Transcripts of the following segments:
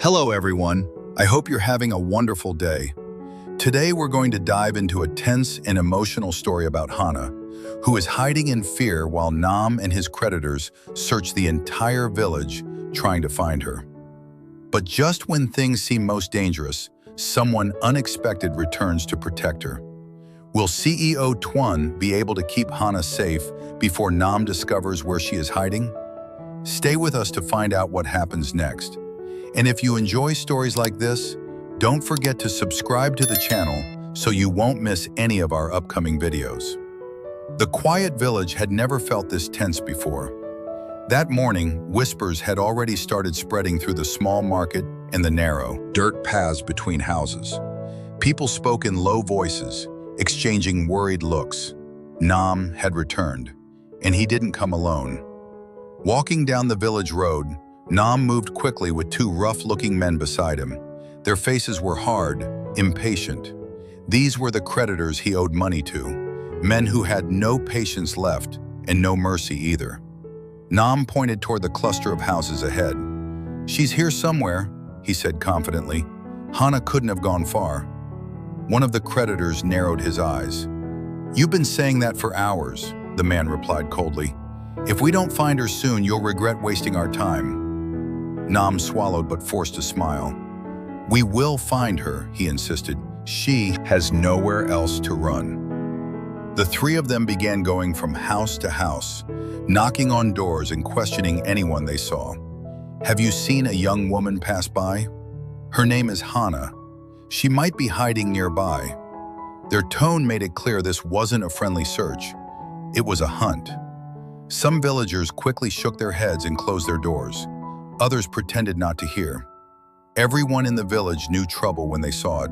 Hello everyone, I hope you're having a wonderful day. Today we're going to dive into a tense and emotional story about Hana, who is hiding in fear while Nam and his creditors search the entire village trying to find her. But just when things seem most dangerous, someone unexpected returns to protect her. Will CEO Tuan be able to keep Hana safe before Nam discovers where she is hiding? Stay with us to find out what happens next. And if you enjoy stories like this, don't forget to subscribe to the channel so you won't miss any of our upcoming videos. The quiet village had never felt this tense before. That morning, whispers had already started spreading through the small market and the narrow, dirt paths between houses. People spoke in low voices, exchanging worried looks. Nam had returned, and he didn't come alone. Walking down the village road, Nam moved quickly with two rough-looking men beside him. Their faces were hard, impatient. These were the creditors he owed money to, men who had no patience left and no mercy either. Nam pointed toward the cluster of houses ahead. "She's here somewhere," he said confidently. "Hana couldn't have gone far." One of the creditors narrowed his eyes. "You've been saying that for hours," the man replied coldly. "If we don't find her soon, you'll regret wasting our time." Nam swallowed but forced a smile. "We will find her," he insisted. "She has nowhere else to run." The three of them began going from house to house, knocking on doors and questioning anyone they saw. "Have you seen a young woman pass by? Her name is Hana. She might be hiding nearby." Their tone made it clear this wasn't a friendly search. It was a hunt. Some villagers quickly shook their heads and closed their doors. Others pretended not to hear. Everyone in the village knew trouble when they saw it,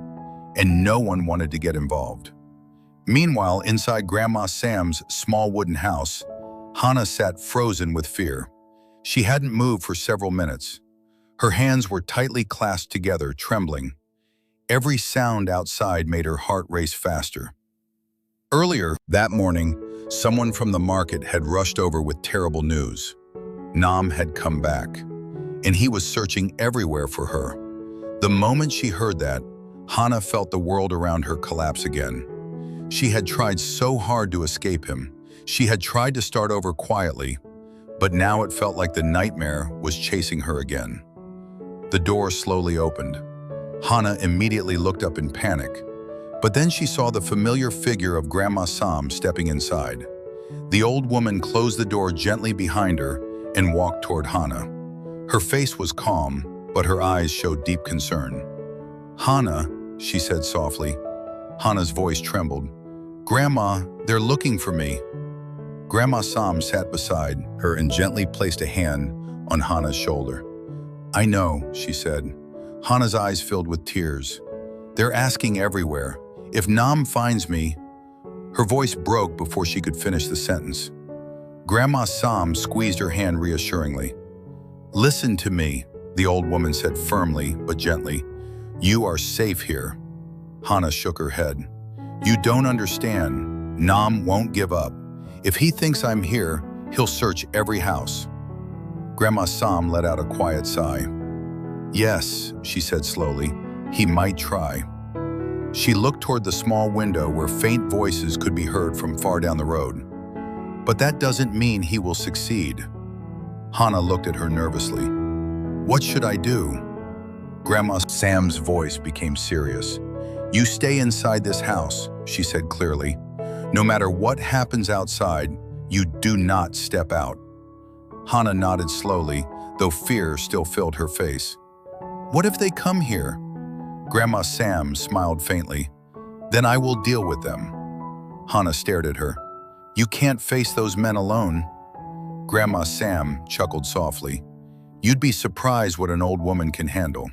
and no one wanted to get involved. Meanwhile, inside Grandma Sam's small wooden house, Hana sat frozen with fear. She hadn't moved for several minutes. Her hands were tightly clasped together, trembling. Every sound outside made her heart race faster. Earlier that morning, someone from the market had rushed over with terrible news. Nam had come back, and he was searching everywhere for her. The moment she heard that, Hana felt the world around her collapse again. She had tried so hard to escape him. She had tried to start over quietly, but now it felt like the nightmare was chasing her again. The door slowly opened. Hana immediately looked up in panic, but then she saw the familiar figure of Grandma Sam stepping inside. The old woman closed the door gently behind her and walked toward Hana. Her face was calm, but her eyes showed deep concern. "Hana," she said softly. Hana's voice trembled. "Grandma, they're looking for me." Grandma Sam sat beside her and gently placed a hand on Hana's shoulder. "I know," she said. Hana's eyes filled with tears. "They're asking everywhere. If Nam finds me..." Her voice broke before she could finish the sentence. Grandma Sam squeezed her hand reassuringly. "Listen to me," the old woman said firmly but gently. "You are safe here." Hana shook her head. "You don't understand. Nam won't give up. If he thinks I'm here, he'll search every house." Grandma Sam let out a quiet sigh. "Yes," she said slowly, "he might try." She looked toward the small window where faint voices could be heard from far down the road. "But that doesn't mean he will succeed." Hana looked at her nervously. "What should I do?" Grandma Sam's voice became serious. "You stay inside this house," she said clearly. "No matter what happens outside, you do not step out." Hana nodded slowly, though fear still filled her face. "What if they come here?" Grandma Sam smiled faintly. "Then I will deal with them." Hana stared at her. "You can't face those men alone." Grandma Sam chuckled softly. "You'd be surprised what an old woman can handle."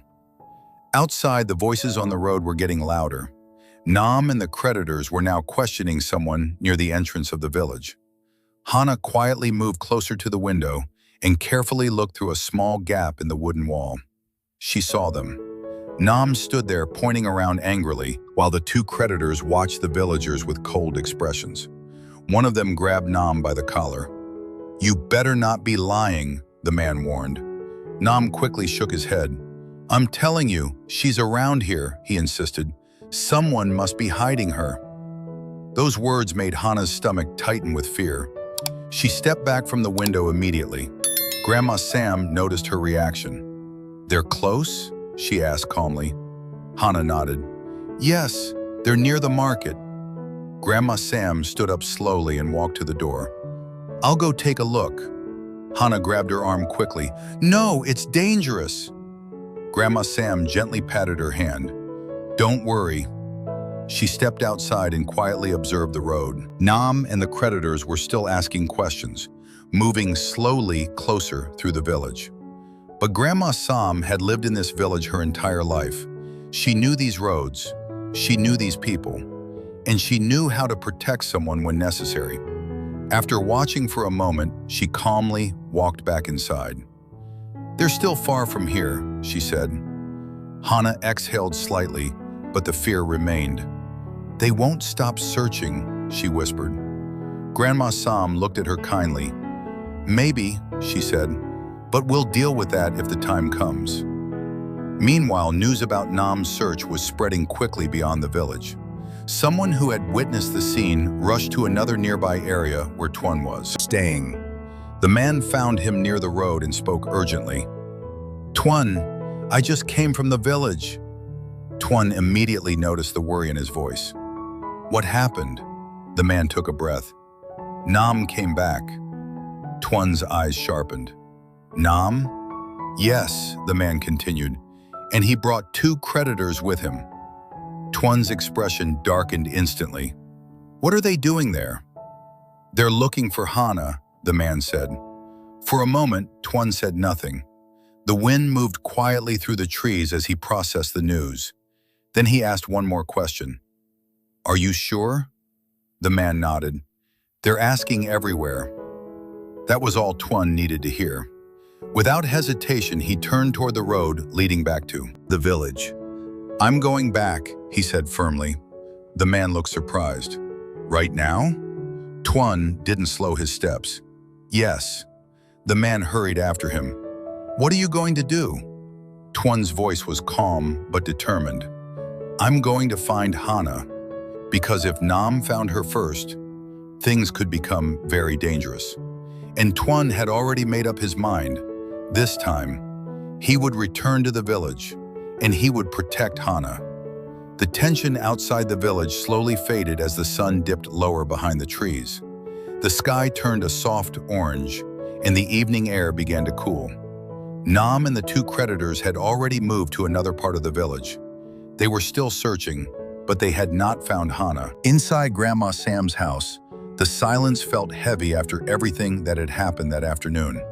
Outside, the voices on the road were getting louder. Nam and the creditors were now questioning someone near the entrance of the village. Hana quietly moved closer to the window and carefully looked through a small gap in the wooden wall. She saw them. Nam stood there pointing around angrily while the two creditors watched the villagers with cold expressions. One of them grabbed Nam by the collar. "You better not be lying," the man warned. Nam quickly shook his head. "I'm telling you, she's around here," he insisted. "Someone must be hiding her." Those words made Hana's stomach tighten with fear. She stepped back from the window immediately. Grandma Sam noticed her reaction. "They're close?" she asked calmly. Hana nodded. "Yes, they're near the market." Grandma Sam stood up slowly and walked to the door. "I'll go take a look." Hana grabbed her arm quickly. "No, it's dangerous." Grandma Sam gently patted her hand. "Don't worry." She stepped outside and quietly observed the road. Nam and the creditors were still asking questions, moving slowly closer through the village. But Grandma Sam had lived in this village her entire life. She knew these roads, she knew these people, and she knew how to protect someone when necessary. After watching for a moment, she calmly walked back inside. "They're still far from here," she said. Hana exhaled slightly, but the fear remained. "They won't stop searching," she whispered. Grandma Sam looked at her kindly. "Maybe," she said, "but we'll deal with that if the time comes." Meanwhile, news about Nam's search was spreading quickly beyond the village. Someone who had witnessed the scene rushed to another nearby area where Tuan was staying. The man found him near the road and spoke urgently. "Tuan, I just came from the village." Tuan immediately noticed the worry in his voice. "What happened?" The man took a breath. "Nam came back." Tuan's eyes sharpened. "Nam?" "Yes," the man continued, "and he brought 2 creditors with him." Tuan's expression darkened instantly. "What are they doing there?" "They're looking for Hana," the man said. For a moment, Tuan said nothing. The wind moved quietly through the trees as he processed the news. Then he asked one more question. "Are you sure?" The man nodded. "They're asking everywhere." That was all Tuan needed to hear. Without hesitation, he turned toward the road leading back to the village. "I'm going back," he said firmly. The man looked surprised. "Right now?" Tuan didn't slow his steps. "Yes." The man hurried after him. "What are you going to do?" Tuan's voice was calm but determined. "I'm going to find Hana, because if Nam found her first, things could become very dangerous." And Tuan had already made up his mind. This time, he would return to the village, and he would protect Hana. The tension outside the village slowly faded as the sun dipped lower behind the trees. The sky turned a soft orange, and the evening air began to cool. Nam and the 2 creditors had already moved to another part of the village. They were still searching, but they had not found Hana. Inside Grandma Sam's house, the silence felt heavy after everything that had happened that afternoon.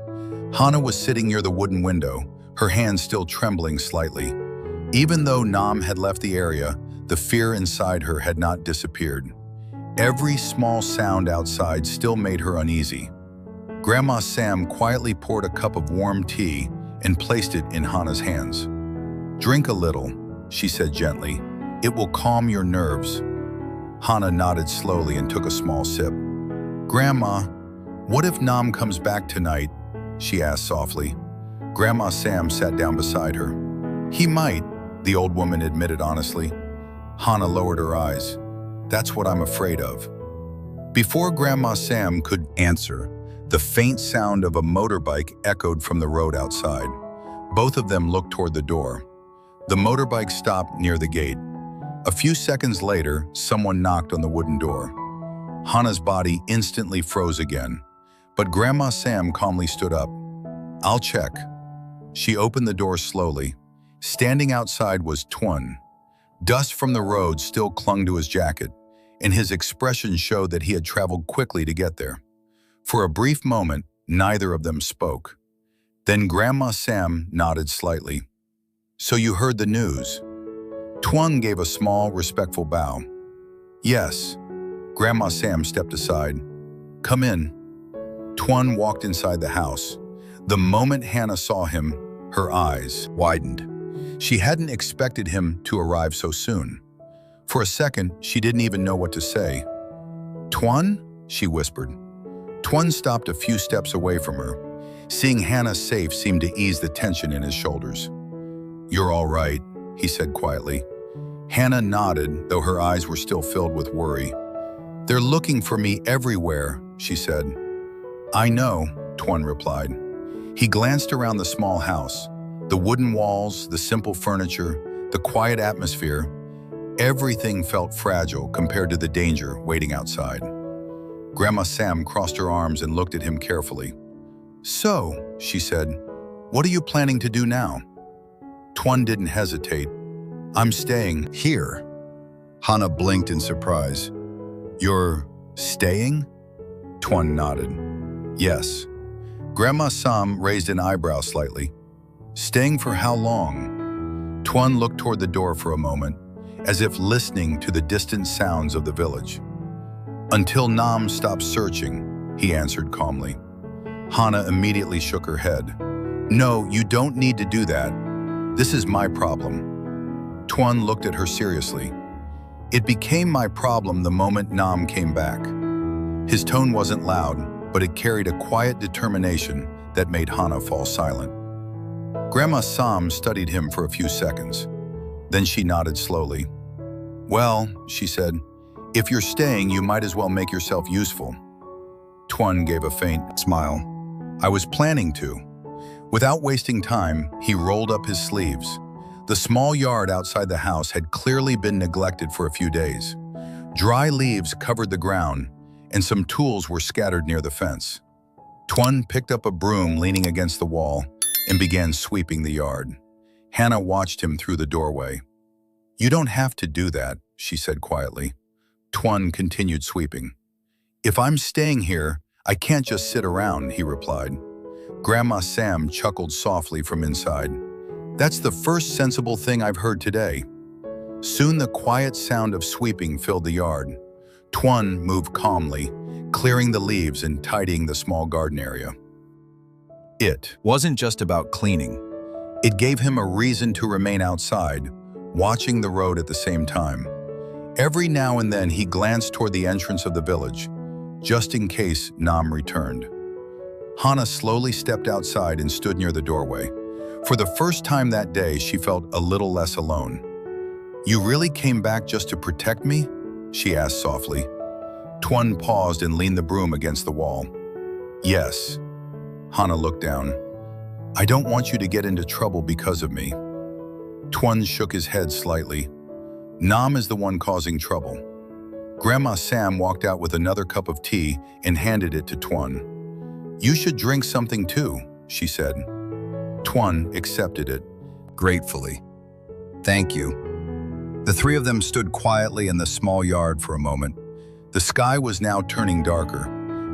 Hana was sitting near the wooden window, her hands still trembling slightly. Even though Nam had left the area, the fear inside her had not disappeared. Every small sound outside still made her uneasy. Grandma Sam quietly poured a cup of warm tea and placed it in Hana's hands. "Drink a little," she said gently. "It will calm your nerves." Hana nodded slowly and took a small sip. "Grandma, what if Nam comes back tonight?" she asked softly. Grandma Sam sat down beside her. "He might," the old woman admitted honestly. Hana lowered her eyes. "That's what I'm afraid of." Before Grandma Sam could answer, the faint sound of a motorbike echoed from the road outside. Both of them looked toward the door. The motorbike stopped near the gate. A few seconds later, someone knocked on the wooden door. Hana's body instantly froze again, but Grandma Sam calmly stood up. "I'll check." She opened the door slowly. Standing outside was Tuan. Dust from the road still clung to his jacket, and his expression showed that he had traveled quickly to get there. For a brief moment, neither of them spoke. Then Grandma Sam nodded slightly. "So you heard the news?" Tuan gave a small, respectful bow. "Yes." Grandma Sam stepped aside. "Come in." Tuan walked inside the house. The moment Hana saw him, her eyes widened. She hadn't expected him to arrive so soon. For a second, she didn't even know what to say. "Tuan?" she whispered. Tuan stopped a few steps away from her. Seeing Hana safe seemed to ease the tension in his shoulders. "You're all right," he said quietly. Hana nodded, though her eyes were still filled with worry. "They're looking for me everywhere," she said. "I know," Tuan replied. He glanced around the small house. The wooden walls, the simple furniture, the quiet atmosphere, everything felt fragile compared to the danger waiting outside. Grandma Sam crossed her arms and looked at him carefully. "So," she said, "what are you planning to do now?" Tuan didn't hesitate. "I'm staying here." Hana blinked in surprise. "You're staying?" Tuan nodded. "Yes." Grandma Sam raised an eyebrow slightly. "Staying for how long?" Tuan looked toward the door for a moment, as if listening to the distant sounds of the village. "Until Nam stops searching," he answered calmly. Hana immediately shook her head. "No, you don't need to do that. This is my problem." Tuan looked at her seriously. "It became my problem the moment Nam came back." His tone wasn't loud, but it carried a quiet determination that made Hana fall silent. Grandma Sam studied him for a few seconds. Then she nodded slowly. "Well," she said, "if you're staying, you might as well make yourself useful." Tuan gave a faint smile. "I was planning to." Without wasting time, he rolled up his sleeves. The small yard outside the house had clearly been neglected for a few days. Dry leaves covered the ground, and some tools were scattered near the fence. Tuan picked up a broom leaning against the wall and began sweeping the yard. Hana watched him through the doorway. "You don't have to do that," she said quietly. Tuan continued sweeping. "If I'm staying here, I can't just sit around," he replied. Grandma Sam chuckled softly from inside. "That's the first sensible thing I've heard today." Soon the quiet sound of sweeping filled the yard. Tuan moved calmly, clearing the leaves and tidying the small garden area. It wasn't just about cleaning. It gave him a reason to remain outside, watching the road at the same time. Every now and then he glanced toward the entrance of the village, just in case Nam returned. Hana slowly stepped outside and stood near the doorway. For the first time that day, she felt a little less alone. "You really came back just to protect me?" she asked softly. Tuan paused and leaned the broom against the wall. "Yes." Hana looked down. "I don't want you to get into trouble because of me." Tuan shook his head slightly. "Nam is the one causing trouble." Grandma Sam walked out with another cup of tea and handed it to Tuan. "You should drink something too," she said. Tuan accepted it gratefully. "Thank you." The three of them stood quietly in the small yard for a moment. The sky was now turning darker.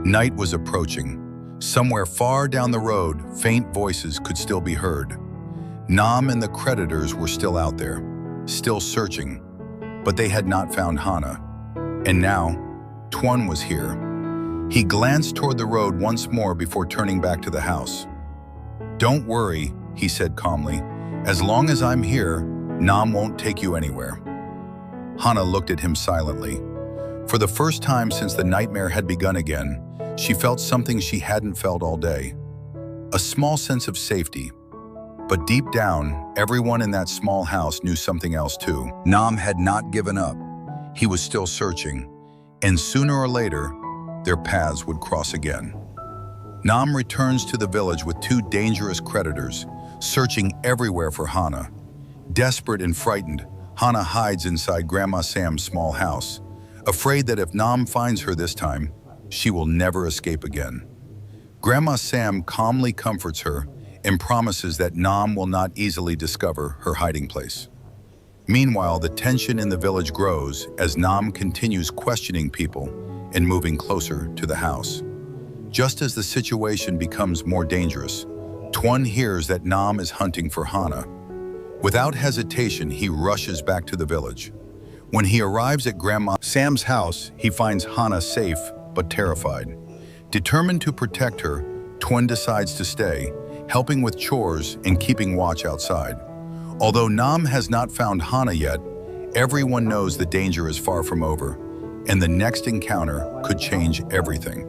Night was approaching. Somewhere far down the road, faint voices could still be heard. Nam and the creditors were still out there, still searching, but they had not found Hana. And now, Tuan was here. He glanced toward the road once more before turning back to the house. "Don't worry," he said calmly. "As long as I'm here, Nam won't take you anywhere." Hana looked at him silently. For the first time since the nightmare had begun again, she felt something she hadn't felt all day. A small sense of safety. But deep down, everyone in that small house knew something else too. Nam had not given up. He was still searching, and sooner or later, their paths would cross again. Nam returns to the village with two dangerous creditors, searching everywhere for Hana. Desperate and frightened, Hana hides inside Grandma Sam's small house, afraid that if Nam finds her this time, she will never escape again. Grandma Sam calmly comforts her and promises that Nam will not easily discover her hiding place. Meanwhile, the tension in the village grows as Nam continues questioning people and moving closer to the house. Just as the situation becomes more dangerous, Tuan hears that Nam is hunting for Hana. Without hesitation, he rushes back to the village. When he arrives at Grandma Sam's house, he finds Hana safe but terrified. Determined to protect her, Tuan decides to stay, helping with chores and keeping watch outside. Although Nam has not found Hana yet, everyone knows the danger is far from over, and the next encounter could change everything.